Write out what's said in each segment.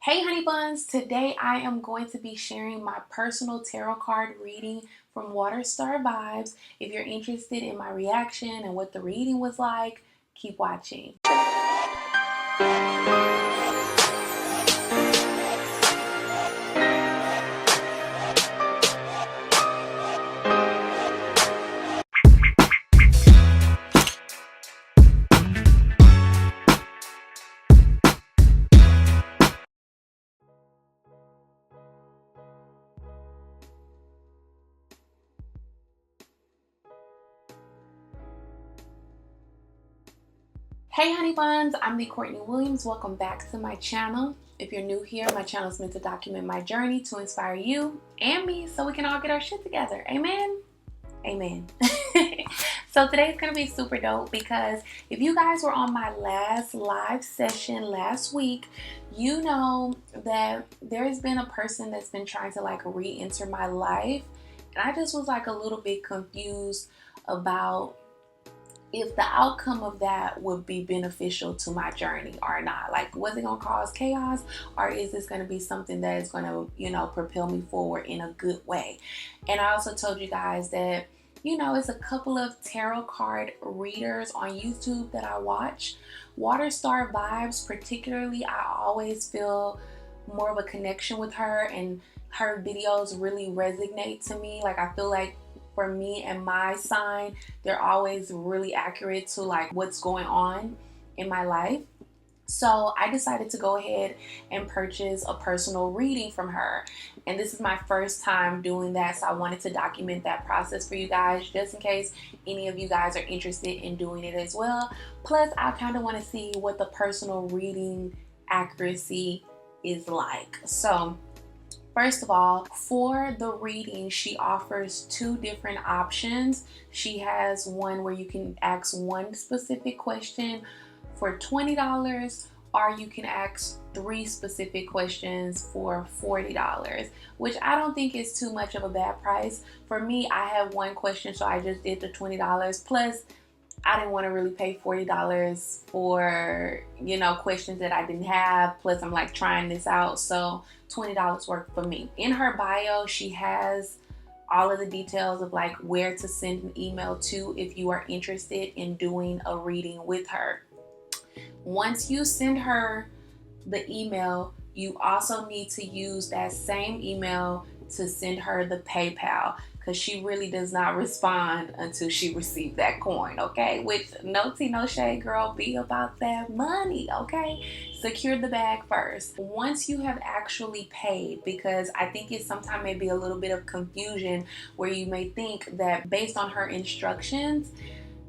Hey honey buns, today I am going to be sharing my personal tarot card reading from Water Star Vibes. If you're interested in my reaction and what the reading was like, keep watching. Hey honey buns, I'm the Courtney Williams. Welcome back to my channel. If you're new here, my channel is meant to document my journey to inspire you and me so we can all get our shit together. Amen? Amen. So today's gonna be super dope because if you guys were on my last live session last week, you know that there's been a person that's been trying to like re-enter my life, and I just was like a little bit confused about if the outcome of that would be beneficial to my journey or not. Like, was it gonna cause chaos, or is this gonna be something that is gonna, propel me forward in a good way? And I also told you guys that, it's a couple of tarot card readers on YouTube that I watch. Water Star Vibes, particularly, I always feel more of a connection with her, and her videos really resonate to me. Like, I feel like for me and my sign, they're always really accurate to like what's going on in my life. So I decided to go ahead and purchase a personal reading from her. And this is my first time doing that, so I wanted to document that process for you guys just in case any of you guys are interested in doing it as well. Plus, I kind of want to see what the personal reading accuracy is like. So first of all, for the reading, she offers two different options. She has one where you can ask one specific question for $20, or you can ask three specific questions for $40, which I don't think is too much of a bad price. For me, I have one question, so I just did the $20. Plus, I didn't want to really pay $40 for, questions that I didn't have. Plus, I'm like trying this out. So $20 worked for me. In her bio, she has all of the details of like where to send an email to if you are interested in doing a reading with her. Once you send her the email, you also need to use that same email to send her the PayPal, because she really does not respond until she receives that coin, okay? Which, no tea, no shade, girl, be about that money, okay? Secure the bag first. Once you have actually paid, because I think it sometimes may be a little bit of confusion where you may think that based on her instructions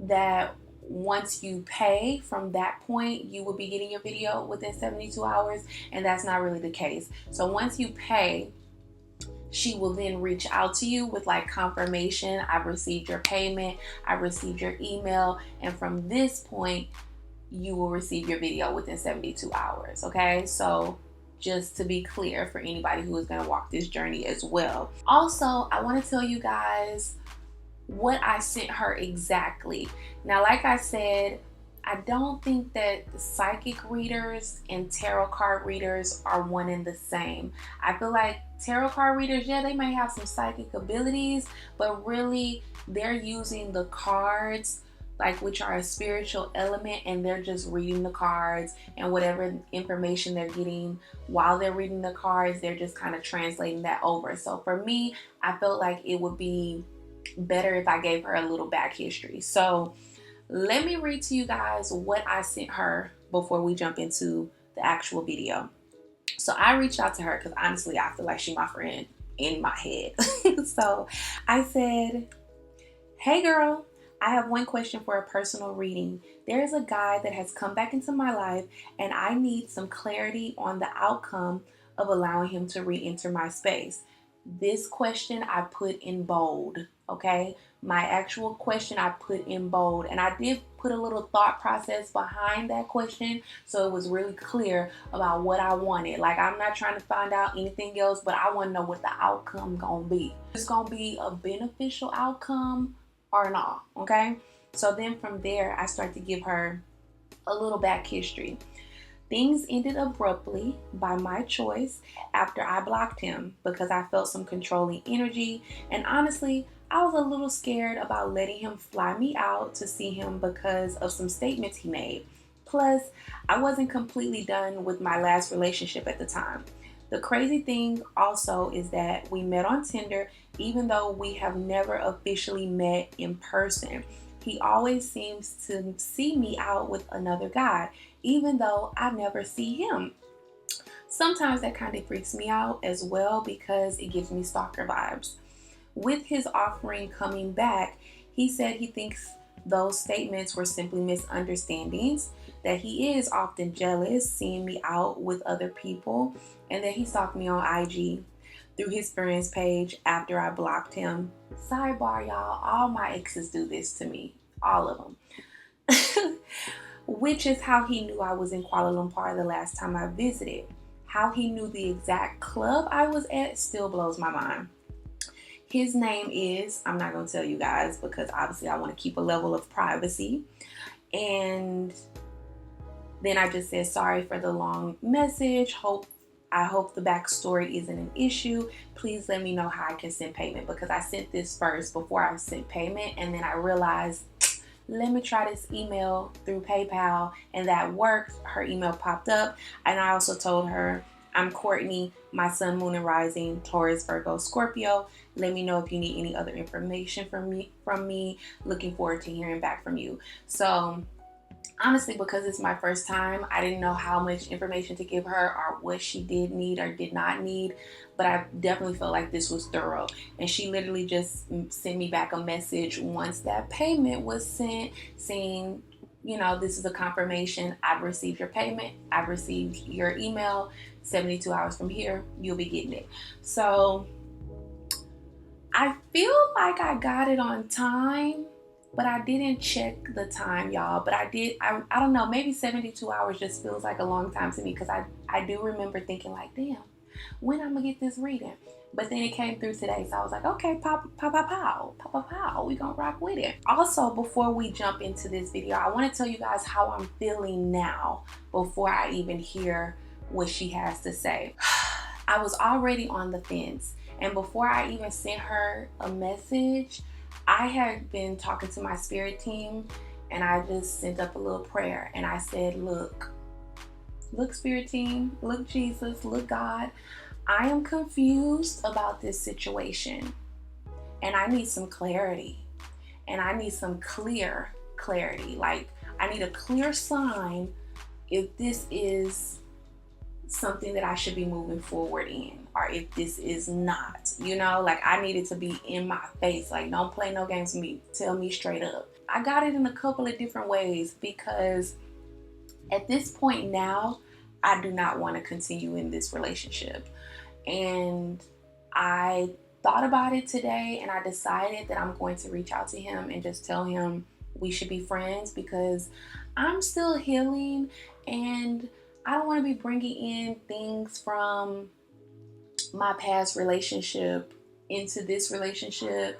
that once you pay from that point, you will be getting your video within 72 hours, and that's not really the case. So once you pay, she will then reach out to you with like confirmation, I've received your payment, I've received your email, and from this point, you will receive your video within 72 hours, okay? So just to be clear for anybody who is gonna walk this journey as well. Also, I wanna tell you guys what I sent her exactly. Now, like I said, I don't think that psychic readers and tarot card readers are one and the same. I feel like tarot card readers, yeah, they may have some psychic abilities, but really they're using the cards, like, which are a spiritual element, and they're just reading the cards, and whatever information they're getting while they're reading the cards, they're just kind of translating that over. So for me, I felt like it would be better if I gave her a little back history. So let me read to you guys what I sent her before we jump into the actual video. So I reached out to her because honestly, I feel like she's my friend in my head. So I said, hey girl, I have one question for a personal reading. There is a guy that has come back into my life, and I need some clarity on the outcome of allowing him to re-enter my space. This question I put in bold, okay? My actual question I put in bold, and I did put a little thought process behind that question, so it was really clear about what I wanted. Like, I'm not trying to find out anything else, but I want to know what the outcome gonna be. It's gonna be a beneficial outcome or not, okay? So then from there, I start to give her a little back history. Things ended abruptly by my choice after I blocked him because I felt some controlling energy, and honestly, I was a little scared about letting him fly me out to see him because of some statements he made. Plus, I wasn't completely done with my last relationship at the time. The crazy thing also is that we met on Tinder even though we have never officially met in person. He always seems to see me out with another guy, even though I never see him. Sometimes that kind of freaks me out as well because it gives me stalker vibes. With his offering coming back, he said he thinks those statements were simply misunderstandings, that he is often jealous seeing me out with other people, and that he stalked me on IG through his friends page after I blocked him. Sidebar, y'all, all my exes do this to me. All of them. Which is how he knew I was in Kuala Lumpur the last time I visited. How he knew the exact club I was at still blows my mind. His name is, I'm not going to tell you guys because obviously I want to keep a level of privacy. And then I just said, sorry for the long message. I hope the backstory isn't an issue. Please let me know how I can send payment, because I sent this first before I sent payment. And then I realized, let me try this email through PayPal, and that worked. Her email popped up, and I also told her, I'm Courtney, my sun, moon, and rising, Taurus, Virgo, Scorpio. Let me know if you need any other information from me. Looking forward to hearing back from you. So honestly, because it's my first time, I didn't know how much information to give her or what she did need or did not need, but I definitely felt like this was thorough. And she literally just sent me back a message once that payment was sent saying, this is a confirmation. I've received your payment. I've received your email. 72 hours from here, you'll be getting it. So I feel like I got it on time, but I didn't check the time, y'all. But I did, I don't know, maybe 72 hours just feels like a long time to me, because I do remember thinking like, damn, when I'm gonna get this reading? But then it came through today, so I was like, okay, pow, we gonna rock with it. Also, before we jump into this video, I want to tell you guys how I'm feeling now before I even hear what she has to say. I was already on the fence, and before I even sent her a message, I had been talking to my spirit team, and I just sent up a little prayer, and I said, look spirit team, look Jesus, look God, I am confused about this situation, and I need some clarity, and I need some clear clarity. Like, I need a clear sign if this is something that I should be moving forward in, or if this is not, like, I need it to be in my face. Like, don't play no games with me. Tell me straight up. I got it in a couple of different ways, because at this point now, I do not want to continue in this relationship. And I thought about it today, and I decided that I'm going to reach out to him and just tell him we should be friends, because I'm still healing, and I don't want to be bringing in things from my past relationship into this relationship.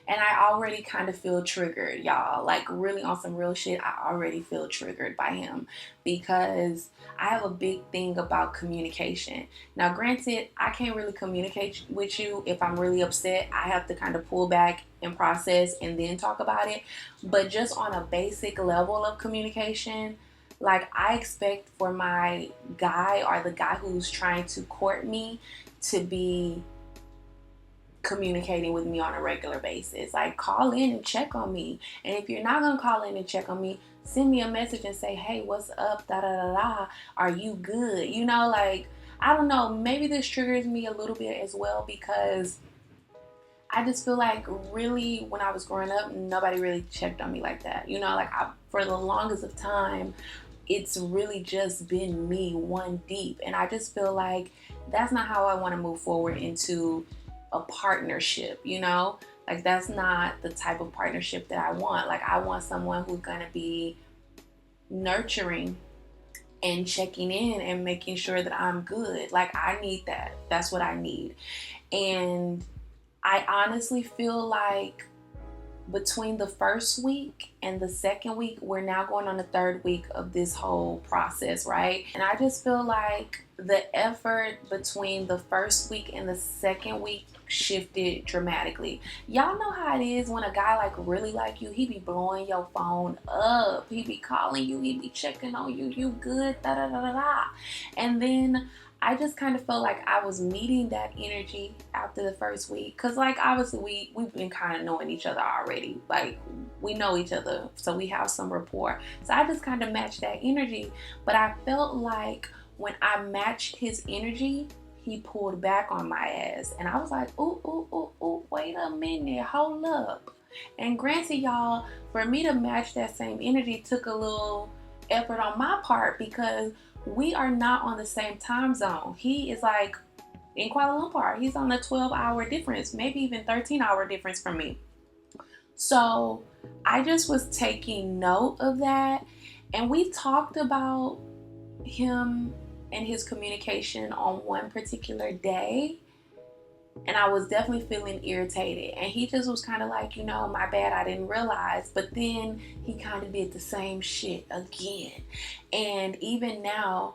And I already kind of feel triggered, y'all. Like, really on some real shit, I already feel triggered by him, because I have a big thing about communication. Now, granted, I can't really communicate with you if I'm really upset. I have to kind of pull back and process and then talk about it. But just on a basic level of communication, like, I expect for my guy, or the guy who's trying to court me, to be communicating with me on a regular basis. Like, call in and check on me. And if you're not gonna call in and check on me, send me a message and say, hey, what's up, da da da da, are you good? Like, I don't know, maybe this triggers me a little bit as well, because I just feel like, really, when I was growing up, nobody really checked on me like that. Like, for the longest of time, it's really just been me one deep. And I just feel like that's not how I want to move forward into a partnership, Like, that's not the type of partnership that I want. Like, I want someone who's going to be nurturing and checking in and making sure that I'm good. Like, I need that. That's what I need. And I honestly feel like between the first week and the second week, we're now going on the third week of this whole process, right? And I just feel like the effort between the first week and the second week shifted dramatically. Y'all know how it is when a guy like really like you, he be blowing your phone up, he be calling you, he be checking on you, you good, da da da da da. And then I just kind of felt like I was meeting that energy after the first week. Because, like, obviously, we've been kind of knowing each other already. Like, we know each other, so we have some rapport. So I just kind of matched that energy. But I felt like when I matched his energy, he pulled back on my ass. And I was like, ooh, wait a minute, hold up. And granted, y'all, for me to match that same energy took a little effort on my part because we are not on the same time zone. He is like in Kuala Lumpur. He's on a 12-hour difference, maybe even 13-hour difference from me. So I just was taking note of that. And we talked about him and his communication on one particular day. And I was definitely feeling irritated. And he just was kind of like, you know, my bad, I didn't realize. But then he kind of did the same shit again. And even now,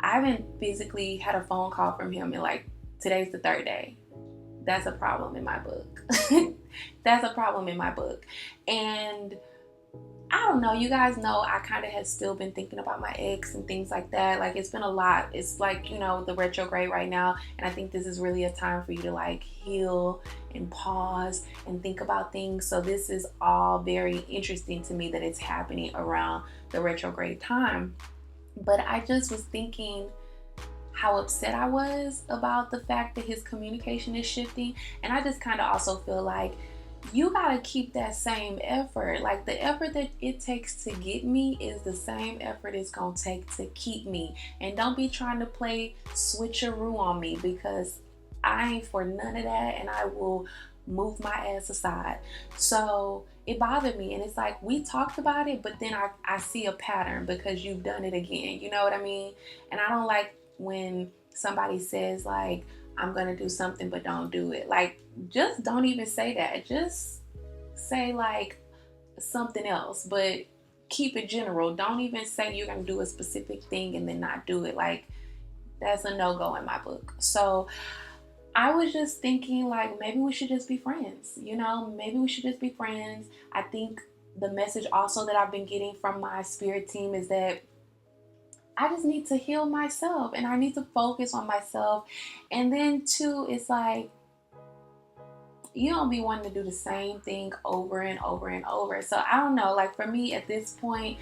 I haven't physically had a phone call from him in like, today's the third day. That's a problem in my book. That's a problem in my book. And I don't know, you guys know I kind of have still been thinking about my ex and things like that. Like, it's been a lot. It's like, you know, the retrograde right now. And I think this is really a time for you to like heal and pause and think about things. So this is all very interesting to me that it's happening around the retrograde time. But I just was thinking how upset I was about the fact that his communication is shifting. And I just kind of also feel like you gotta keep that same effort. Like, the effort that it takes to get me is the same effort it's gonna take to keep me. And don't be trying to play switcheroo on me, because I ain't for none of that, and I will move my ass aside. So it bothered me, and it's like, we talked about it, but then I see a pattern because you've done it again. You know what I mean? And I don't like when somebody says like, I'm gonna do something but don't do it. Like, just don't even say that. Just say like something else, but keep it general. Don't even say you're gonna do a specific thing and then not do it. Like, that's a no-go in my book. So I was just thinking like, maybe we should just be friends. You know, maybe we should just be friends. I think the message also that I've been getting from my spirit team is that I just need to heal myself and I need to focus on myself. And then too, it's like, you don't be wanting to do the same thing over and over and over. So I don't know, like for me at this point,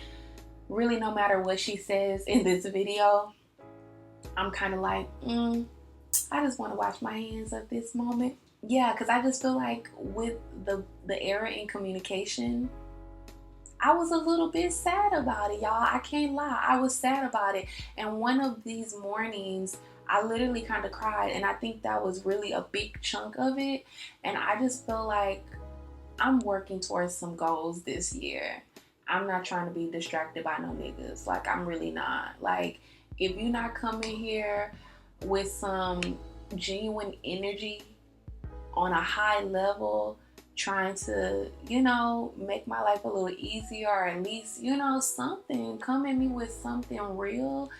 really no matter what she says in this video, I'm kind of like, I just want to wash my hands at this moment. Yeah, because I just feel like with the error in communication, I was a little bit sad about it, y'all. I can't lie. I was sad about it. And one of these mornings, I literally kind of cried. And I think that was really a big chunk of it. And I just feel like I'm working towards some goals this year. I'm not trying to be distracted by no niggas. Like, I'm really not. Like, if you're not coming here with some genuine energy on a high level, trying to, you know, make my life a little easier, or at least, you know, something, come at me with something real.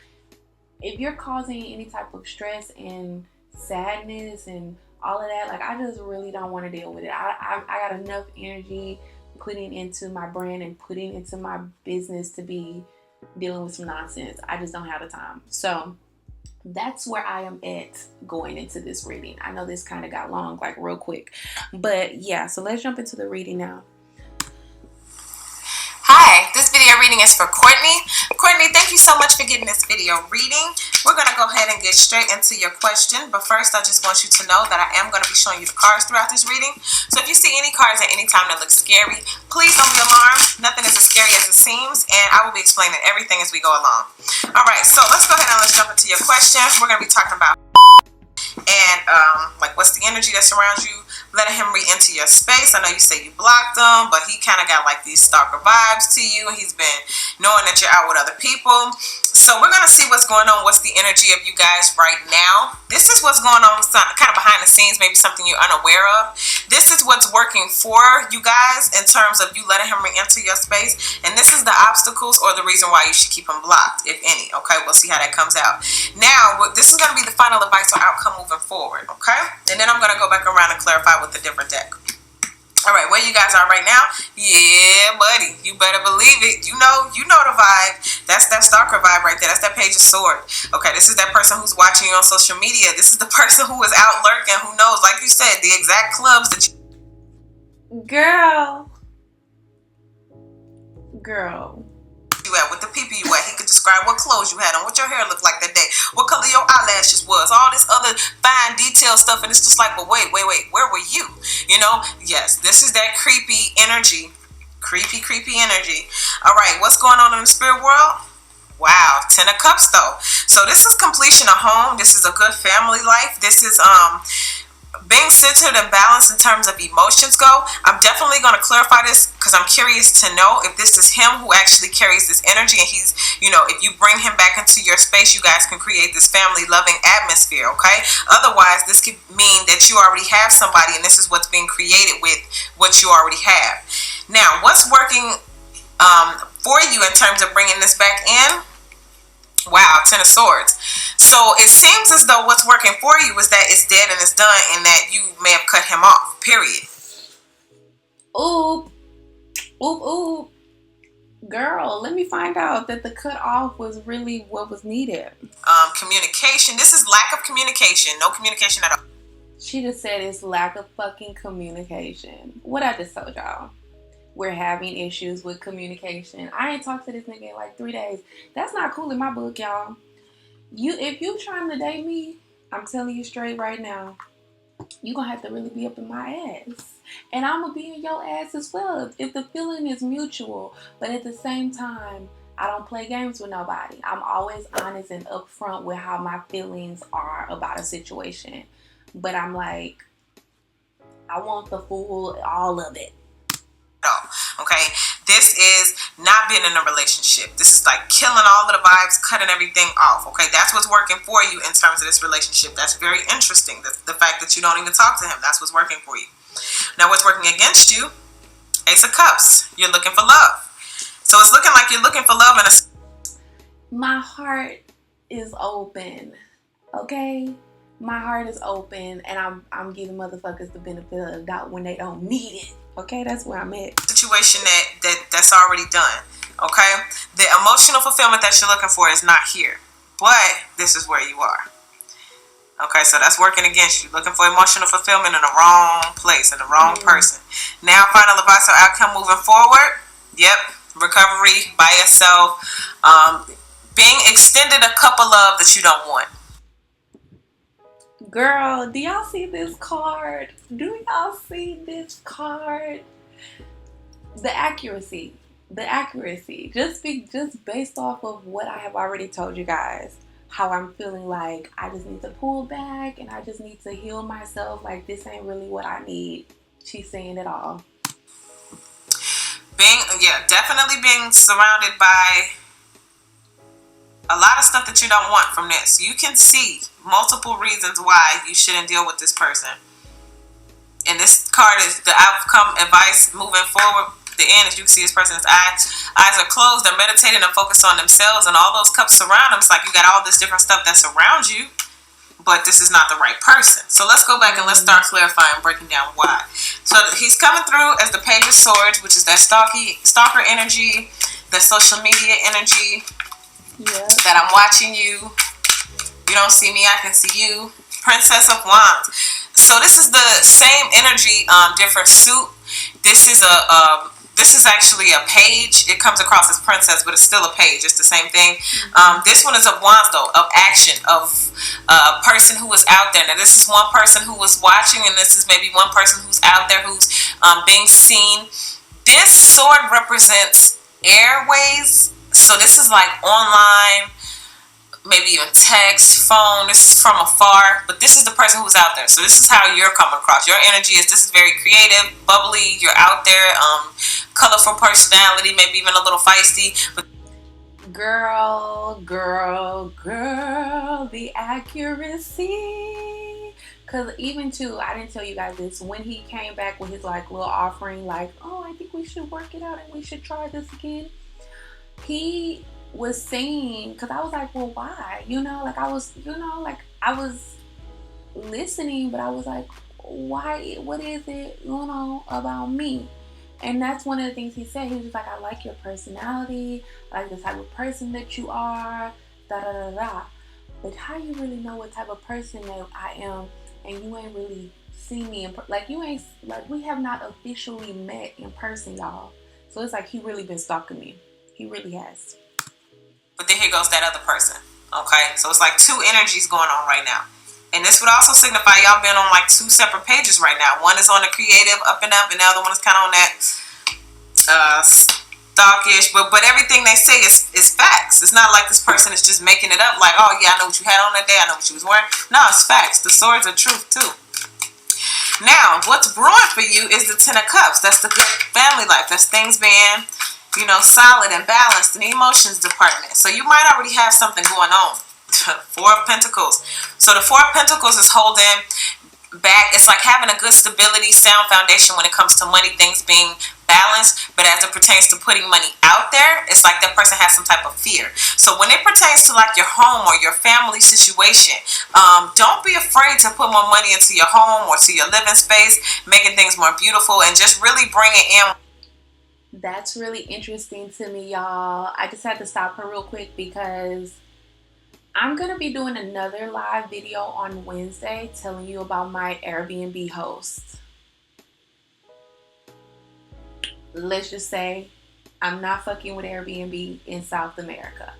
If you're causing any type of stress and sadness and all of that, like, I just really don't want to deal with it. I got enough energy putting into my brand and putting into my business to be dealing with some nonsense. I just don't have the time. So that's where I am at going into this reading. I know this kind of got long, like real quick, but yeah, so let's jump into the reading now. Hi, this video reading is for Courtney. Courtney, thank you so much for getting this video reading. We're going to go ahead and get straight into your question. But first, I just want you to know that I am going to be showing you the cards throughout this reading. So if you see any cards at any time that look scary, please don't be alarmed. Nothing is as scary as it seems. And I will be explaining everything as we go along. All right, so let's go ahead and let's jump into your question. We're going to be talking about and like what's the energy that surrounds you, letting him re-enter your space. I know you say you blocked him, but he kind of got like these stalker vibes to you. He's been knowing that you're out with other people. So we're going to see what's going on. What's the energy of you guys right now? This is what's going on kind of behind the scenes, maybe something you're unaware of. This is what's working for you guys in terms of you letting him re-enter your space. And this is the obstacles or the reason why you should keep him blocked, if any. Okay, we'll see how that comes out. Now, this is going to be the final advice or outcome moving forward. Okay, and then I'm going to go back around and clarify with a different deck. All right, where you guys are right now? Yeah, buddy, you better believe it. You know the vibe. That's that stalker vibe right there. That's that Page of Swords. Okay, this is that person who's watching you on social media. This is the person who is out lurking, who knows, like you said, the exact clubs that you... Girl. You at, with the people you at. He could describe what clothes you had on, what your hair looked like that day, what color your eyelashes was, all this other fine detail stuff, and it's just like, but wait, where were you? You know, yes, this is that creepy energy. Creepy energy. All right, what's going on in the spirit world? Wow, 10 of Cups though. So this is completion of home. This is a good family life. This is being centered and balanced in terms of emotions go. I'm definitely going to clarify this because I'm curious to know if this is him who actually carries this energy, and he's, you know, if you bring him back into your space, you guys can create this family loving atmosphere. Okay, otherwise this could mean that you already have somebody and this is what's being created with what you already have. Now, what's working for you in terms of bringing this back in? Wow, 10 of Swords. So it seems as though what's working for you is that it's dead and it's done, and that you may have cut him off, period. Oop. Girl, let me find out that the cut off was really what was needed. Communication. This is lack of communication. No communication at all. She just said it's lack of fucking communication. What I just told y'all. We're having issues with communication. I ain't talked to this nigga in like 3 days. That's not cool in my book, y'all. If you trying to date me, I'm telling you straight right now, you gonna have to really be up in my ass. And I'm gonna be in your ass as well if the feeling is mutual. But at the same time, I don't play games with nobody. I'm always honest and upfront with how my feelings are about a situation. But I'm like, I want the full, all of it. Okay, this is not being in a relationship. This is like killing all of the vibes, cutting everything off. Okay, that's what's working for you in terms of this relationship. That's very interesting. The fact that you don't even talk to him, that's what's working for you. Now, what's working against you? Ace of Cups. You're looking for love. So it's looking like you're looking for love in a... My heart is open. Okay, my heart is open, and I'm giving motherfuckers the benefit of the doubt when they don't need it. Okay, that's where I'm at. Situation that's already done. Okay, the emotional fulfillment that you're looking for is not here, but this is where you are. Okay, so that's working against you. Looking for emotional fulfillment in the wrong place, in the wrong person. Now, final advice or outcome moving forward. Yep, recovery by yourself. Being extended a cup of love that you don't want. Girl, do y'all see this card? Do y'all see this card? The accuracy. Just based off of what I have already told you guys. How I'm feeling like I just need to pull back and I just need to heal myself. Like, this ain't really what I need. She's saying it all. Definitely being surrounded by a lot of stuff that you don't want from this. You can see multiple reasons why you shouldn't deal with this person. And this card is the outcome advice moving forward. The end, as you can see, this person's eyes are closed. They're meditating and focused on themselves, and all those cups surround them. It's like you got all this different stuff that surrounds you, but this is not the right person. So let's go back and let's start clarifying, breaking down why. So he's coming through as the Page of Swords, which is that stalker energy, the social media energy. Yeah. That I'm watching you. You don't see me, I can see you. Princess of Wands. So this is the same energy, different suit. This is actually a page. It comes across as princess, but it's still a page. It's the same thing. This one is of wands, though, of action, of a person who is out there. Now, this is one person who was watching, and this is maybe one person who's out there who's being seen. This sword represents airways. So this is like online maybe even text, phone. This is from afar, but this is the person who's out there. So this is how you're coming across. Your energy is, this is very creative, bubbly. You're out there, colorful personality, maybe even a little feisty. But Girl, girl, girl, the accuracy. Because even too, I didn't tell you guys this, when he came back with his like little offering, like, oh, I think we should work it out and we should try this again. He was saying, because I was like, well, why? Like I was listening, but I was like, why? What is it, about me? And that's one of the things he said. He was just like, I like your personality. I like the type of person that you are. Da da da da. But how you really know what type of person that I am, and you ain't really seen me we have not officially met in person, y'all. So it's like he really been stalking me. He really has. But then here goes that other person. Okay, so it's like two energies going on right now. And this would also signify y'all been on like two separate pages right now. One is on the creative up, and the other one is kind of on that stalkish. But everything they say is facts. It's not like this person is just making it up. Like, oh yeah, I know what you had on that day. I know what you was wearing. No, it's facts. The swords are truth too. Now, what's brewing for you is the Ten of Cups. That's the good family life. That's things being, solid and balanced in the emotions department. So you might already have something going on. Four of Pentacles. So the Four of Pentacles is holding back. It's like having a good stability, sound foundation when it comes to money, things being balanced. But as it pertains to putting money out there, it's like that person has some type of fear. So when it pertains to like your home or your family situation, don't be afraid to put more money into your home or to your living space, making things more beautiful, and just really bring it in. That's really interesting to me, y'all. I just had to stop her real quick because I'm going to be doing another live video on Wednesday telling you about my Airbnb host. Let's just say I'm not fucking with Airbnb in South America.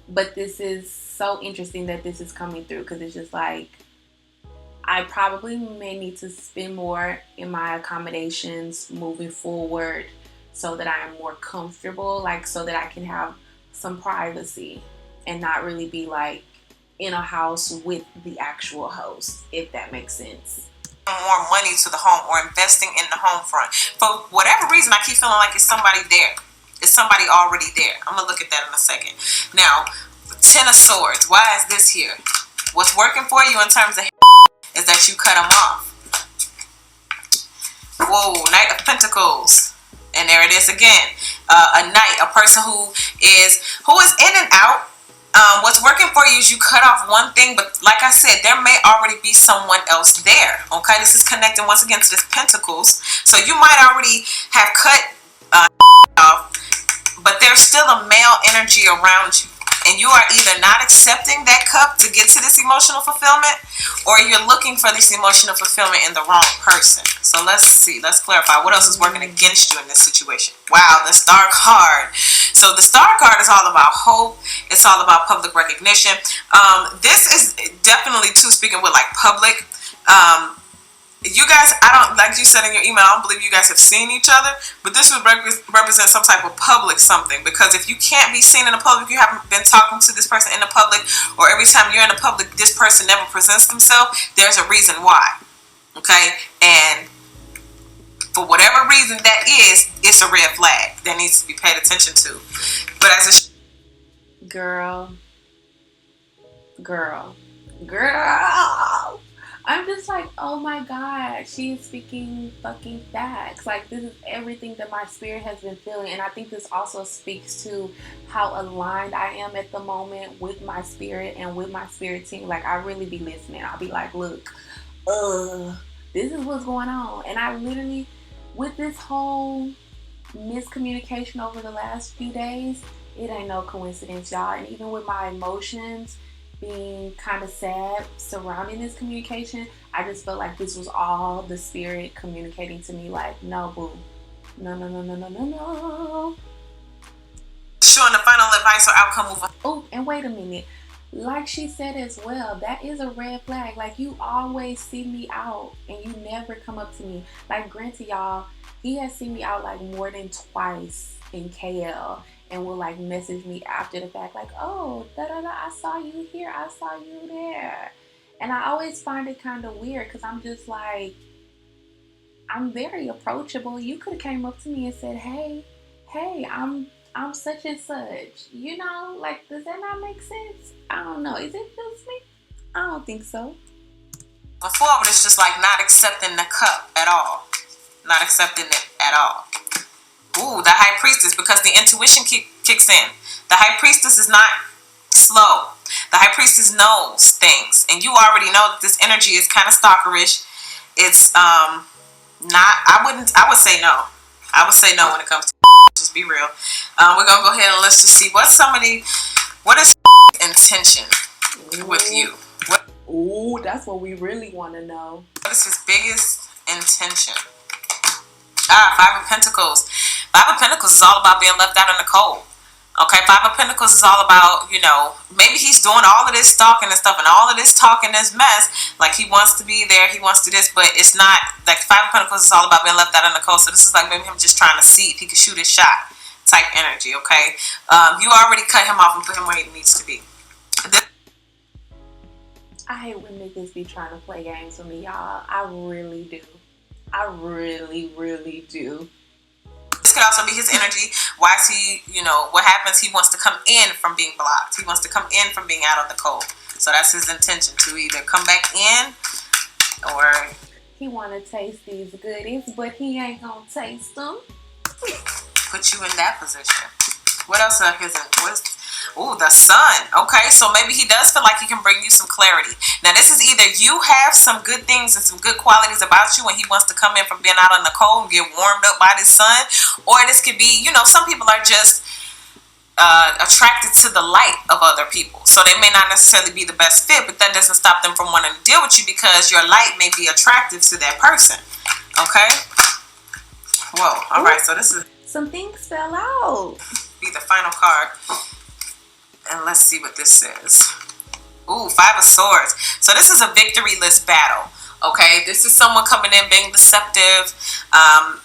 But this is so interesting that this is coming through, because it's just like I probably may need to spend more in my accommodations moving forward so that I am more comfortable, like so that I can have some privacy and not really be like in a house with the actual host, if that makes sense. More money to the home or investing in the home front. For whatever reason, I keep feeling like it's somebody there. It's somebody already there. I'm going to look at that in a second. Now, Ten of Swords. Why is this here? What's working for you in terms of is that you cut them off. Whoa, Knight of Pentacles. And there it is again. A knight, a person who is in and out. What's working for you is you cut off one thing, but like I said, there may already be someone else there. Okay, this is connecting once again to this Pentacles. So you might already have cut off, but there's still a male energy around you. And you are either not accepting that cup to get to this emotional fulfillment, or you're looking for this emotional fulfillment in the wrong person. So let's see. Let's clarify. What else is working against you in this situation? Wow, the Star card. So the Star card is all about hope. It's all about public recognition. This is definitely too, speaking with like public. You guys, I don't, like you said in your email, I don't believe you guys have seen each other, but this would represent some type of public something, because if you can't be seen in the public, you haven't been talking to this person in the public, or every time you're in the public, this person never presents themselves, there's a reason why, okay? And for whatever reason that is, it's a red flag that needs to be paid attention to. But as a girl, I'm just like, oh my God, she is speaking fucking facts. Like, this is everything that my spirit has been feeling. And I think this also speaks to how aligned I am at the moment with my spirit and with my spirit team. Like, I really be listening. I'll be like, look, this is what's going on. And I literally, with this whole miscommunication over the last few days, it ain't no coincidence, y'all. And even with my emotions being kind of sad surrounding this communication, I just felt like this was all the spirit communicating to me, like, no, boo, no. Showing the final advice or outcome moving. Oh, and wait a minute. Like she said as well, that is a red flag. Like, you always see me out and you never come up to me. Like, granted, y'all, he has seen me out like more than twice in KL. and will like message me after the fact, like, oh, da da da, I saw you here, I saw you there. And I always find it kind of weird because I'm just like, I'm very approachable. You could have came up to me and said, hey, I'm such and such. You know, like, does that not make sense? I don't know. Is it just me? I don't think so. Before, but it's just like not accepting the cup at all. Not accepting it at all. Ooh, the high priestess, because the intuition kicks in. The high priestess is not slow. The high priestess knows things, and you already know that this energy is kind of stalkerish. It's not. I would say no. I would say no when it comes to just be real. We're gonna go ahead and let's just see what is intention with you. Ooh, that's what we really want to know. What is his biggest intention? Five of Pentacles. Five of Pentacles is all about being left out in the cold. Okay, Five of Pentacles is all about, you know, maybe he's doing all of this stalking and stuff and all of this talking, this mess. Like, he wants to be there, he wants to do this, but it's not, like, Five of Pentacles is all about being left out in the cold. So this is like maybe him just trying to see if he can shoot his shot type energy, okay? You already cut him off and put him where he needs to be. I hate when niggas be trying to play games with me, y'all. I really do. I really, really do. This could also be his energy. Why is he, you know, what happens? He wants to come in from being blocked. He wants to come in from being out of the cold. So that's his intention, to either come back in or... He want to taste these goodies, but he ain't going to taste them. Put you in that position. What else are his... Ooh, the sun. Okay, so maybe he does feel like he can bring you some clarity. Now, this is either you have some good things and some good qualities about you and he wants to come in from being out in the cold and get warmed up by the sun, or this could be, you know, some people are just attracted to the light of other people. So they may not necessarily be the best fit, but that doesn't stop them from wanting to deal with you because your light may be attractive to that person. Okay? Whoa. All right, so this is... Some things fell out. Be the final card. And let's see what this says. Ooh, Five of Swords. So this is a victory-less battle. Okay, this is someone coming in being deceptive,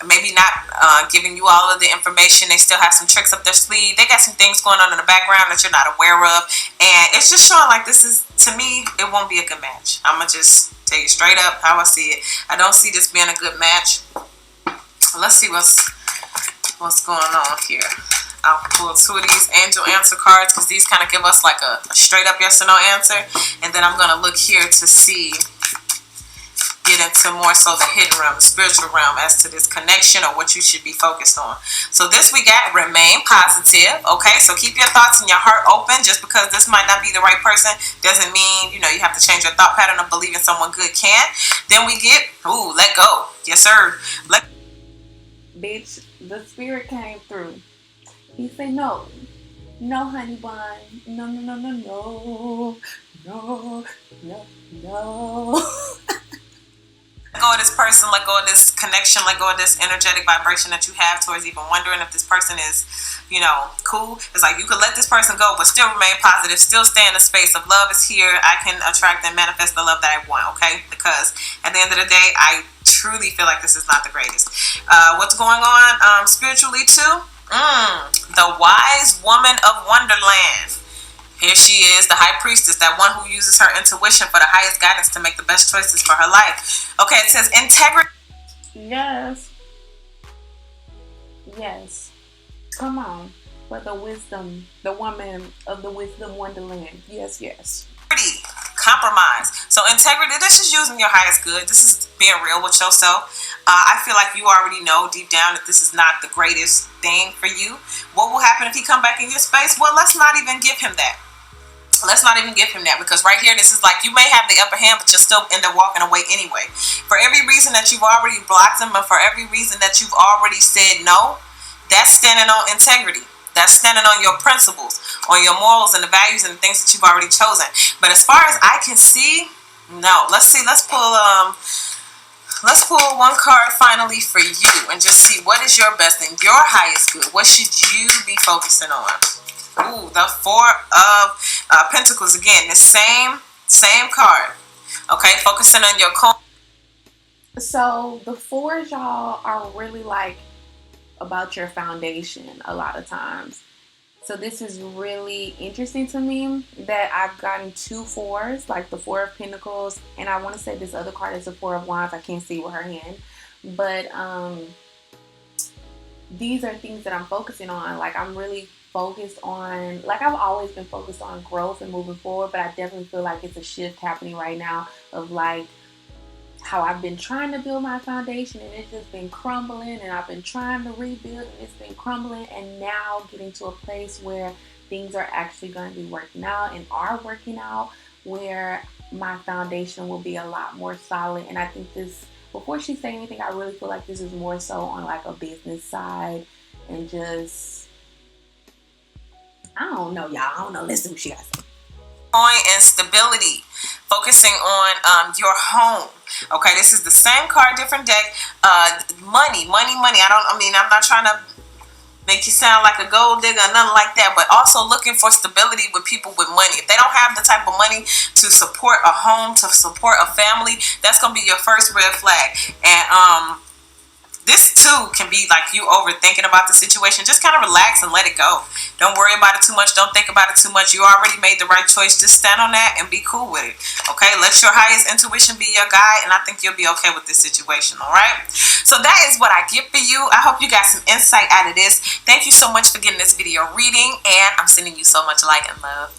maybe not giving you all of the information. They still have some tricks up their sleeve. They got some things going on in the background that you're not aware of. And it's just showing like this is, to me, it won't be a good match. I'm going to just tell you straight up how I see it. I don't see this being a good match. Let's see what's going on here. I'll pull two of these angel answer cards because these kind of give us like a straight up yes or no answer. And then I'm going to look here to see, get into more so the hidden realm, the spiritual realm as to this connection or what you should be focused on. So this we got remain positive. Okay, so keep your thoughts and your heart open. Just because this might not be the right person doesn't mean, you know, you have to change your thought pattern of believing someone good can. Then we get, ooh, let go. Yes, sir. Bitch, the spirit came through. He said, no, honey bun, no. Let go of this person, let go of this connection, let go of this energetic vibration that you have towards even wondering if this person is, you know, cool. It's like you could let this person go, but still remain positive, still stay in the space of love is here. I can attract and manifest the love that I want, okay? Because at the end of the day, I truly feel like this is not the greatest. What's going on spiritually too? The wise woman of Wonderland. Here she is, the high priestess, that one who uses her intuition for the highest guidance to make the best choices for her life. Okay, it says integrity. Yes. Come on. For the wisdom, the woman of the wisdom Wonderland. Yes. Compromise. So integrity, this is using your highest good. This is being real with yourself. I feel like you already know deep down that this is not the greatest thing for you. What will happen if he come back in your space? Well, let's not even give him that. Because right here, this is like you may have the upper hand, but you'll still end up walking away anyway. For every reason that you've already blocked him, and for every reason that you've already said no, that's standing on integrity. That's standing on your principles, on your morals and the values and the things that you've already chosen. But as far as I can see, no. Let's see. Let's pull one card finally for you and just see what is your best and your highest good. What should you be focusing on? Ooh, the Four of Pentacles again. The same card. Okay, focusing on your. So the fours, y'all, are really like about your foundation a lot of times. So this is really interesting to me that I've gotten 2 4s, like the Four of Pentacles, and I want to say this other card is the Four of Wands. I can't see with her hand, but these are things that I'm focusing on. Like, I'm really focused on, like, I've always been focused on growth and moving forward, but I definitely feel like it's a shift happening right now of like how I've been trying to build my foundation and it's just been crumbling, and I've been trying to rebuild and it's been crumbling, and now getting to a place where things are actually going to be working out and are working out, where my foundation will be a lot more solid. And I think this, before she say anything, I really feel like this is more so on like a business side, and just, I don't know, y'all. I don't know. Let's see what she got to say. And stability, focusing on your home. Okay, this is the same card, different deck. Money. I'm not trying to make you sound like a gold digger or nothing like that, but also looking for stability with people with money. If they don't have the type of money to support a home, to support a family, that's gonna be your first red flag. And this too can be like you overthinking about the situation. Just kind of relax and let it go. Don't worry about it too much. Don't think about it too much. You already made the right choice. Just stand on that and be cool with it. Okay? Let your highest intuition be your guide, and I think you'll be okay with this situation. All right? So that is what I get for you. I hope you got some insight out of this. Thank you so much for getting this video reading, and I'm sending you so much light and love.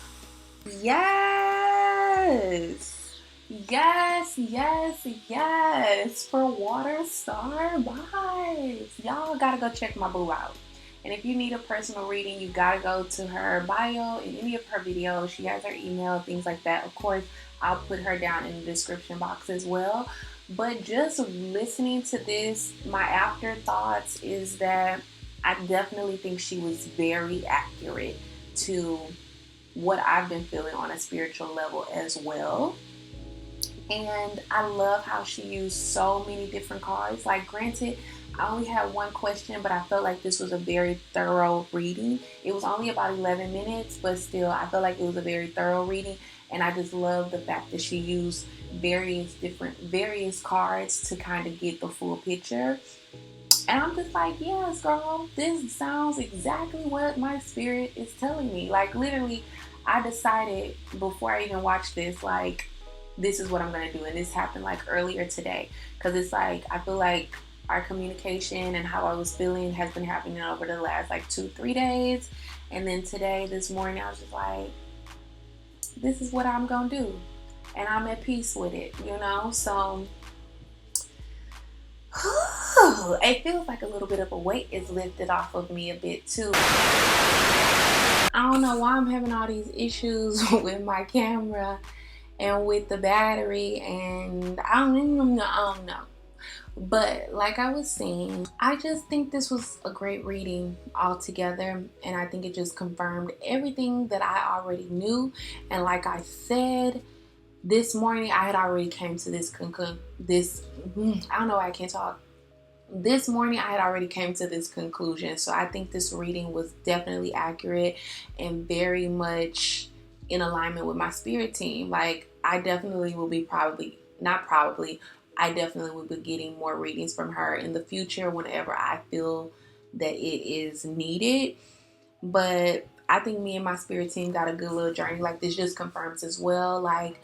Yes. Yes, yes, yes. For Water Star vibes. Y'all gotta go check my boo out. And if you need a personal reading, you gotta go to her bio in any of her videos. She has her email, things like that. Of course, I'll put her down in the description box as well. But just listening to this, my afterthoughts is that I definitely think she was very accurate to what I've been feeling on a spiritual level as well. And I love how she used so many different cards. Like, granted, I only had one question, but I felt like this was a very thorough reading. It was only about 11 minutes, but still, I felt like it was a very thorough reading. And I just love the fact that she used various cards to kind of get the full picture. And I'm just like, yes, girl, this sounds exactly what my spirit is telling me. Like, literally, I decided before I even watched this, like, this is what I'm going to do. And this happened like earlier today. Because it's like, I feel like our communication and how I was feeling has been happening over the last like 2-3 days. And then today, this morning, I was just like, this is what I'm going to do. And I'm at peace with it, you know? So it feels like a little bit of a weight is lifted off of me a bit too. I don't know why I'm having all these issues with my camera and with the battery, and I don't know. But like I was saying, I just think this was a great reading altogether, and I think it just confirmed everything that I already knew. And like I said, this morning I had already came to this I don't know why I can't talk. This morning I had already came to this conclusion. So I think this reading was definitely accurate and very much in alignment with my spirit team. Like, I definitely will be I definitely will be getting more readings from her in the future whenever I feel that it is needed. But I think me and my spirit team got a good little journey. Like, this just confirms as well, like,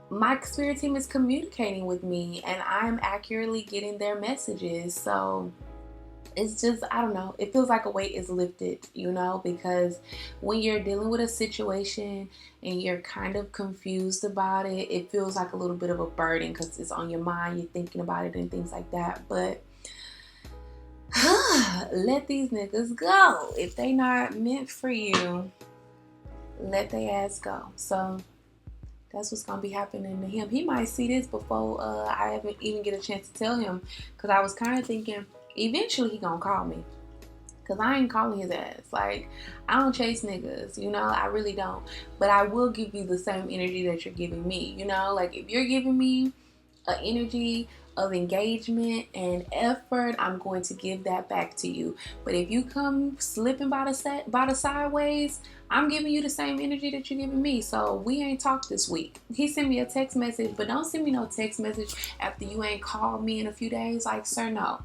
my spirit team is communicating with me and I'm accurately getting their messages. So it's just, I don't know, it feels like a weight is lifted, you know, because when you're dealing with a situation and you're kind of confused about it, it feels like a little bit of a burden because it's on your mind, you're thinking about it and things like that. But let these niggas go. If they not meant for you, let their ass go. So that's what's gonna be happening to him. He might see this before I haven't even get a chance to tell him, because I was kind of thinking eventually he gonna call me, because I ain't calling his ass. Like, I don't chase niggas, you know, I really don't. But I will give you the same energy that you're giving me, you know. Like, if you're giving me an energy of engagement and effort, I'm going to give that back to you. But if you come slipping by the sideways, I'm giving you the same energy that you're giving me. So we ain't talked this week. He sent me a text message, but don't send me no text message after you ain't called me in a few days. Like, sir, no.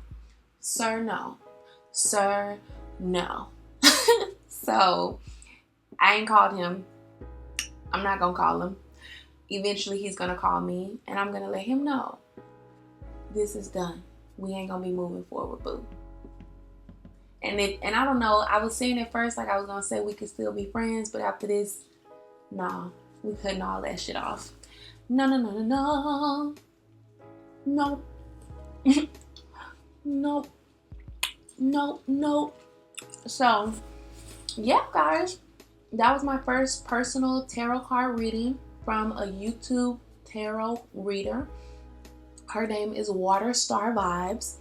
Sir, no. Sir, no. So I ain't called him. I'm not gonna call him. Eventually he's gonna call me and I'm gonna let him know this is done. We ain't gonna be moving forward, boo. And I don't know, I was saying at first like I was gonna say we could still be friends, but after this, nah, we cutting all that shit off. No. No. So yeah, guys, that was my first personal tarot card reading from a YouTube tarot reader. Her name is Water Star Vibes.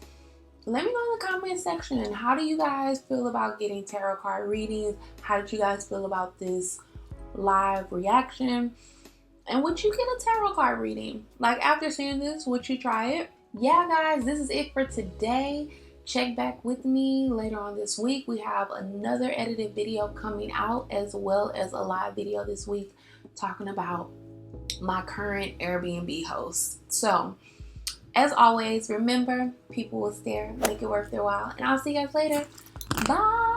Let me know in the comment section, how do you guys feel about getting tarot card readings? How did you guys feel about this live reaction? And would you get a tarot card reading? Like, after seeing this, would you try it? Yeah, guys, this is it for today. Check back with me later on this week. We have another edited video coming out, as well as a live video this week talking about my current Airbnb host. So, as always, remember, people will stare, make it worth their while. And I'll see you guys later. Bye!